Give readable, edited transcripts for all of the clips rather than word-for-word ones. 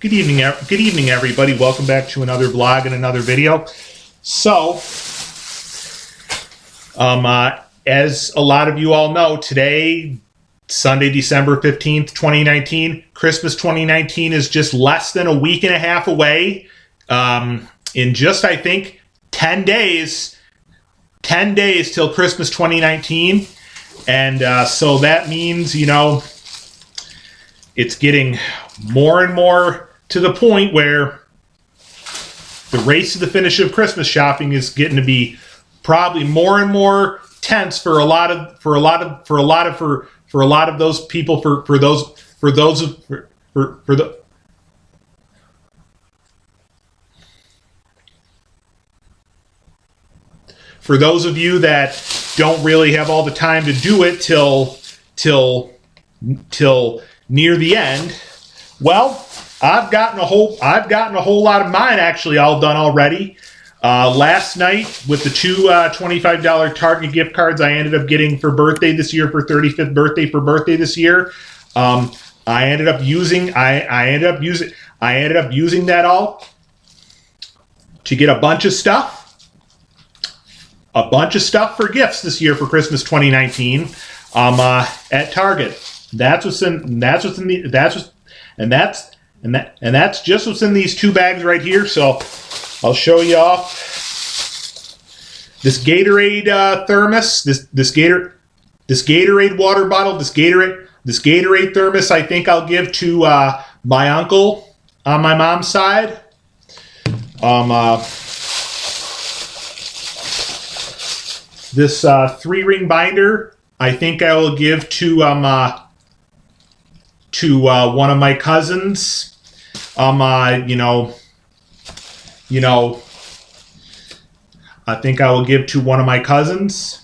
Good evening, everybody. Welcome back to another vlog and another video. So, as a lot of you all know, today, Sunday, December 15th, 2019, Christmas 2019 is just less than a week and a half away. In just, I think, 10 days till Christmas 2019. And so that means, you know, it's getting more and more to the point where the race to the finish of Christmas shopping is getting to be probably more and more tense for a lot of those people for those of you that don't really have all the time to do it till near the end. Well, I've gotten a whole lot of mine actually all done already. Last night with the two $25 Target gift cards I ended up getting for birthday this year, for 35th birthday this year. I ended up using that all to get a bunch of stuff for gifts this year for Christmas 2019 at Target. That's just what's in these two bags right here. So I'll show you off this Gatorade thermos, this Gatorade water bottle, this Gatorade thermos. I think I'll give to my uncle on my mom's side. This 3-ring binder, I think I will give to one of my cousins. I think I will give to one of my cousins.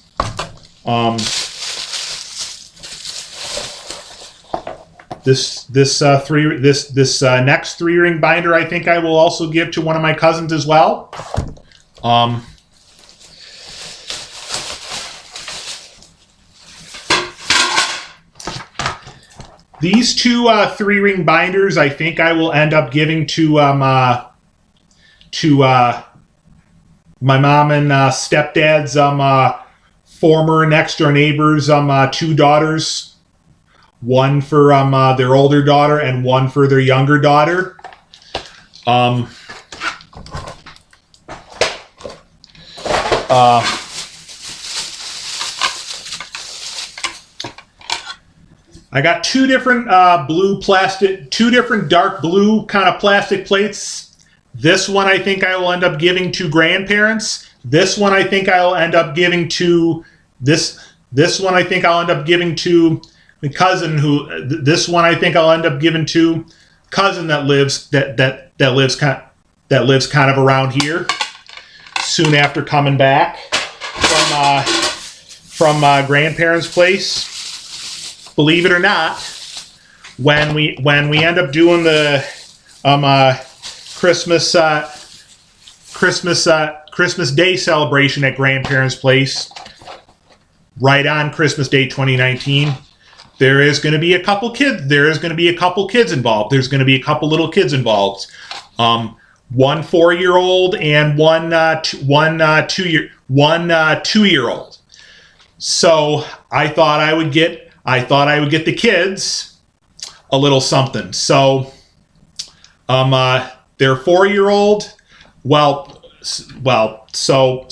This next 3-ring binder, I think I will also give to one of my cousins as well. These two 3-ring binders, I think I will end up giving to my mom and stepdad's former next door neighbors' 2 daughters. One for their older daughter and one for their younger daughter. I got two different two different dark blue kind of plastic plates. This one I think I will end up giving to grandparents. This one I think I will end up giving to this one I think I'll end up giving to the cousin who this one I think I'll end up giving to cousin that lives kind of around here soon after coming back from grandparents' place. Believe it or not, when we end up doing the Christmas Day celebration at grandparents' place, right on Christmas Day 2019, there is going to be a couple kids. There is going to be a couple kids involved. There's going to be a couple little kids involved. One 4-year-old and one 2-year-old. So I thought I would get the kids a little something. So, their 4-year-old, so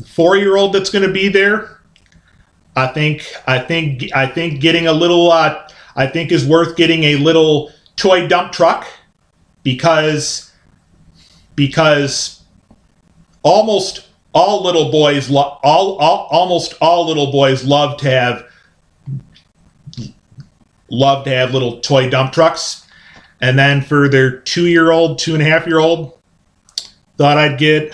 4-year-old that's going to be there, I think getting a little, I think is worth getting a little toy dump truck because almost all little boys love to have little toy dump trucks. And then for their 2-year-old, 2.5-year-old, thought I'd get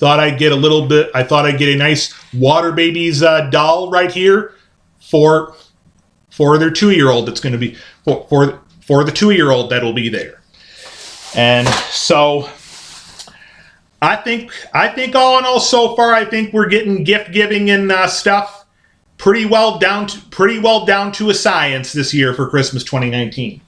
a little bit. I thought I'd get a nice Water Babies doll right here for their 2-year-old. That's going to be for the 2-year-old that'll be there. And so I think all in all so far, I think we're getting gift giving and stuff pretty well down to a science this year for Christmas 2019.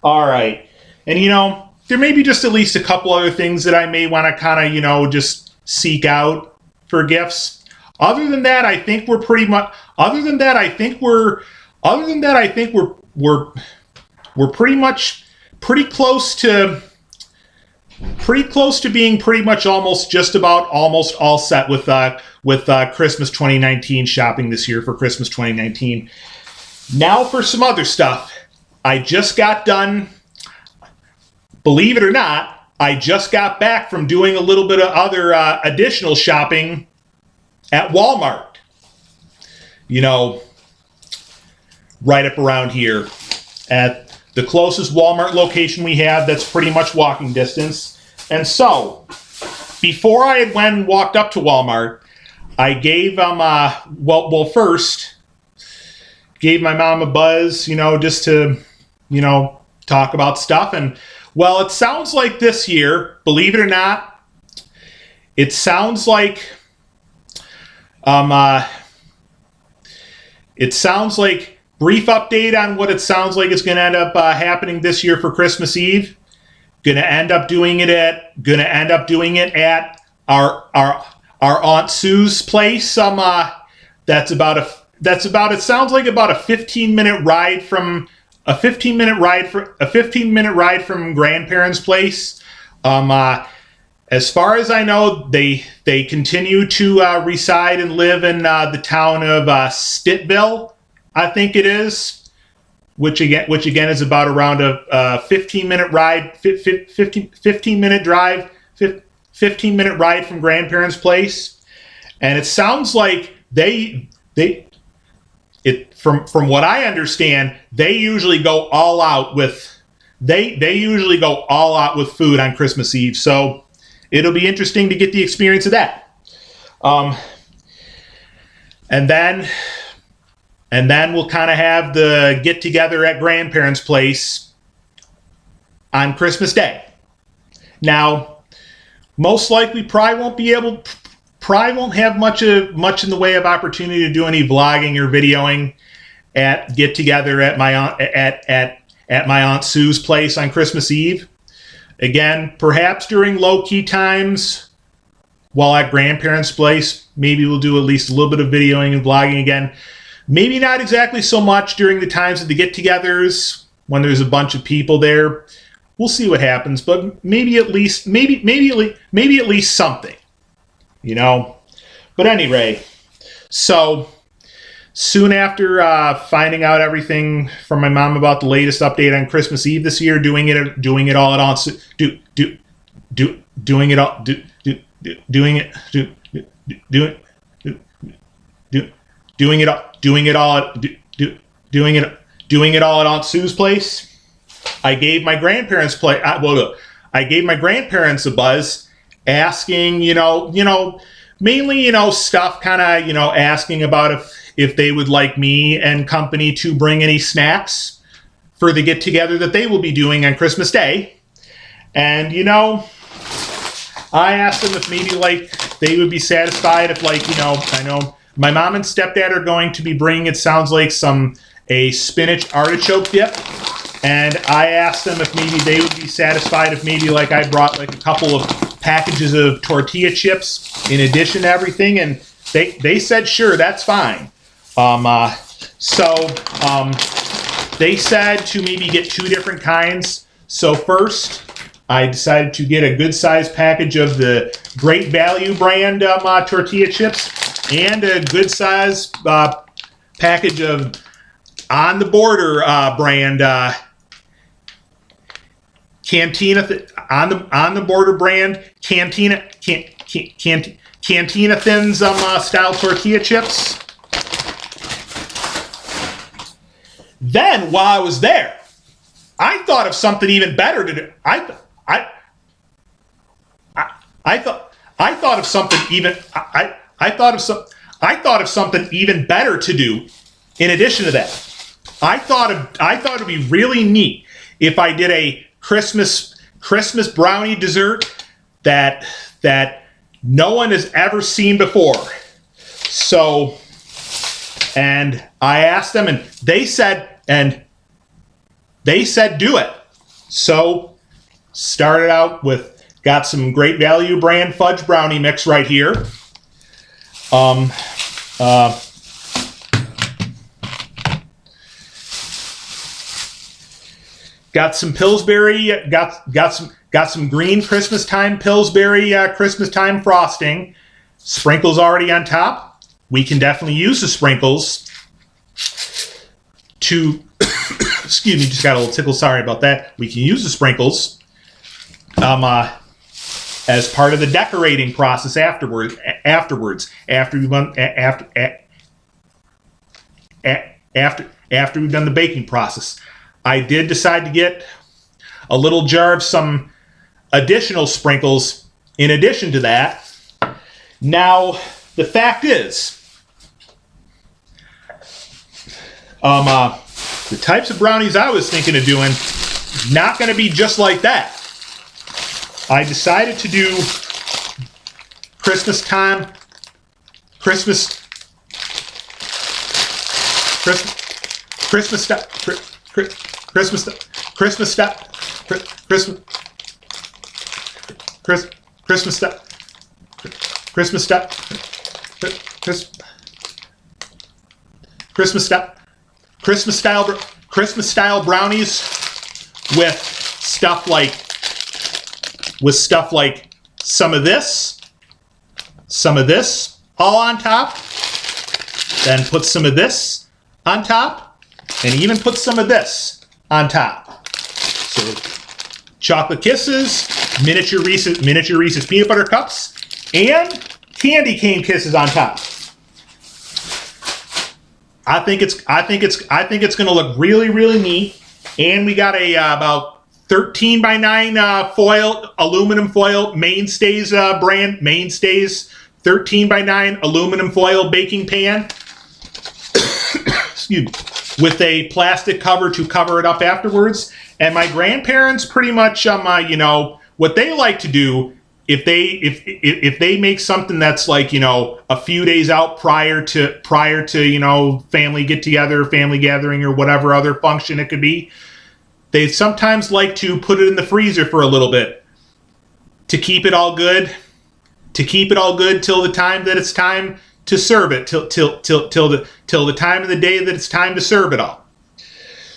All right. And, there may be just at least a couple other things that I may want to kind of, just seek out for gifts. Other than that, I think we're pretty much, we're pretty close to, being pretty much almost all set with Christmas 2019 shopping this year for Christmas 2019. Now for some other stuff. I just got done, believe it or not, I just got back from doing a little bit of other additional shopping at Walmart. Right up around here at the closest Walmart location we have that's pretty much walking distance. And so, before I had walked up to Walmart, I gave first gave my mom a buzz, just to, talk about stuff. And well, it sounds like this year, believe it or not, it sounds like brief update on what it sounds like is going to end up happening this year for Christmas Eve. Going to end up doing it at our Aunt Sue's place. It sounds like about a 15-minute ride from grandparents' place. As far as I know, they continue to reside and live in the town of Stittville, I think it is, which again is about around a 15-minute ride, 15-minute drive, 15-minute ride from grandparents' place. And it sounds like from what I understand, they usually go all out with food on Christmas Eve. So it'll be interesting to get the experience of that. And then we'll kind of have the get together at grandparents' place on Christmas Day. Now, most likely probably won't have much in the way of opportunity to do any vlogging or videoing at get together at my Aunt Sue's place on Christmas Eve. Again, perhaps during low key times while at grandparents' place, maybe we'll do at least a little bit of videoing and vlogging again. Maybe not exactly so much during the times of the get-togethers when there's a bunch of people there. We'll see what happens, but maybe at least something, But anyway, so soon after finding out everything from my mom about the latest update on Christmas Eve this year, doing it all at Aunt Sue's place. I gave my grandparents a buzz, asking, mainly, stuff kind of, asking about if they would like me and company to bring any snacks for the get together that they will be doing on Christmas Day. And, I asked them if maybe they would be satisfied if I know my mom and stepdad are going to be bringing, it sounds like, a spinach artichoke dip. And I asked them if maybe they would be satisfied if maybe I brought a couple of packages of tortilla chips in addition to everything. And they said, sure, that's fine. They said to maybe get two different kinds. So first, I decided to get a good sized package of the Great Value brand tortilla chips and a good sized package of On the Border brand Cantina on the Border brand Cantina Thins style tortilla chips. Then while I was there, I thought of something even better to do. I thought of something even better to do. In addition to that, I thought it'd be really neat if I did a Christmas brownie dessert that no one has ever seen before. So, and I asked them, and they said do it. So started out with, got some Great Value brand fudge brownie mix right here. Got some Pillsbury, got some green Christmas time Pillsbury Christmas time frosting. Sprinkles already on top. We can definitely use the sprinkles to, excuse me, just got a little tickle. Sorry about that. We can use the sprinkles as part of the decorating process afterwards. After we've done after we've done the baking process. I did decide to get a little jar of some additional sprinkles in addition to that. Now, the fact is, the types of brownies I was thinking of doing, not going to be just like that. I decided to do Christmas time, Christmas stuff, Christmas stuff, Christmas stuff, Christmas stuff, Christmas stuff, Christmas style brownies with stuff like some of this all on top, then put some of this on top, and even put some of this on top. So chocolate kisses, miniature Reese's peanut butter cups, and candy cane kisses on top. I think it's going to look really, really neat. And we got a about 13 by 9 aluminum foil Mainstays brand Mainstays 13 by 9 aluminum foil baking pan. Excuse me. With a plastic cover to cover it up afterwards. And my grandparents pretty much what they like to do, if they make something that's like, a few days out prior to family get together, family gathering, or whatever other function it could be, they sometimes like to put it in the freezer for a little bit to keep it all good, till the time that it's time to serve it, till the time of the day that it's time to serve it all.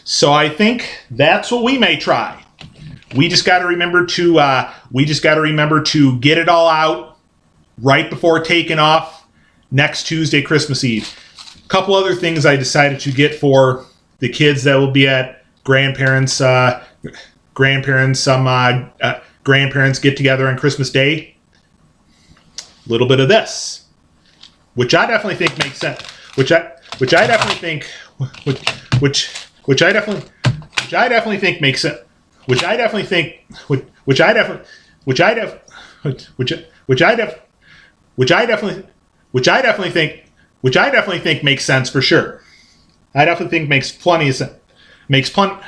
So I think that's what we may try. We just got to remember to get it all out right before taking off next Tuesday, Christmas Eve. A couple other things I decided to get for the kids that will be at grandparents get together on Christmas Day. A little bit of this, which I definitely think makes sense. Which I definitely think makes sense. Which I definitely think makes sense for sure. I definitely think makes plenty of sense. Makes plenty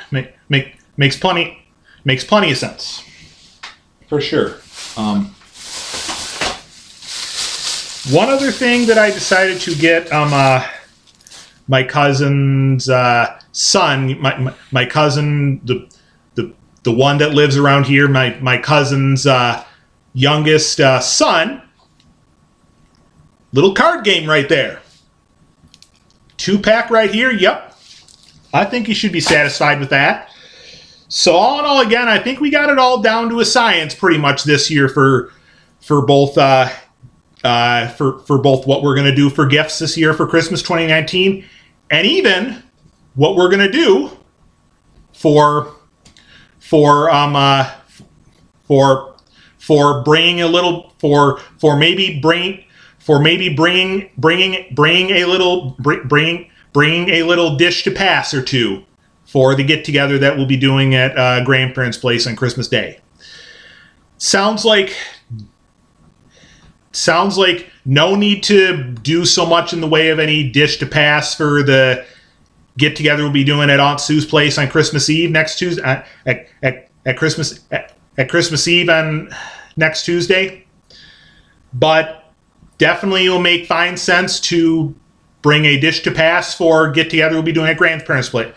of sense for sure. One other thing that I decided to get my cousin's son, my cousin, the one that lives around here, my cousin's youngest son, little card game right there. 2-pack right here, yep. I think you should be satisfied with that. So all in all, again, I think we got it all down to a science pretty much this year for both what we're going to do for gifts this year for Christmas 2019, and even what we're going to do for bringing a little bringing a little dish to pass or two for the get together that we'll be doing at grandparents' place on Christmas Day. Sounds like no need to do so much in the way of any dish to pass for the get together we'll be doing at Aunt Sue's place on Christmas Eve next Tuesday at Christmas Eve on next Tuesday. But definitely it will make fine sense to bring a dish to pass for get together we'll be doing at grandparents' place.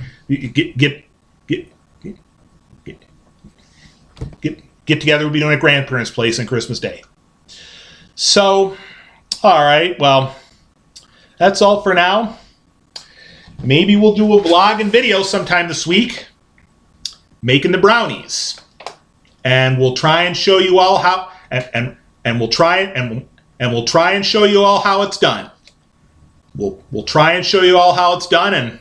get together. We'll be doing it at grandparents' place on Christmas Day. So, all right, well, that's all for now. Maybe we'll do a vlog and video sometime this week making the brownies. And we'll try and show you all how and we'll try and show you all how it's done. We'll try and show you all how it's done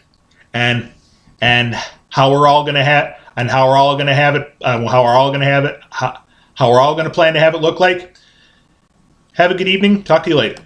and how we're all going to have and how we're all going to have it how we're all going to plan to have it look like. Have a good evening. Talk to you later.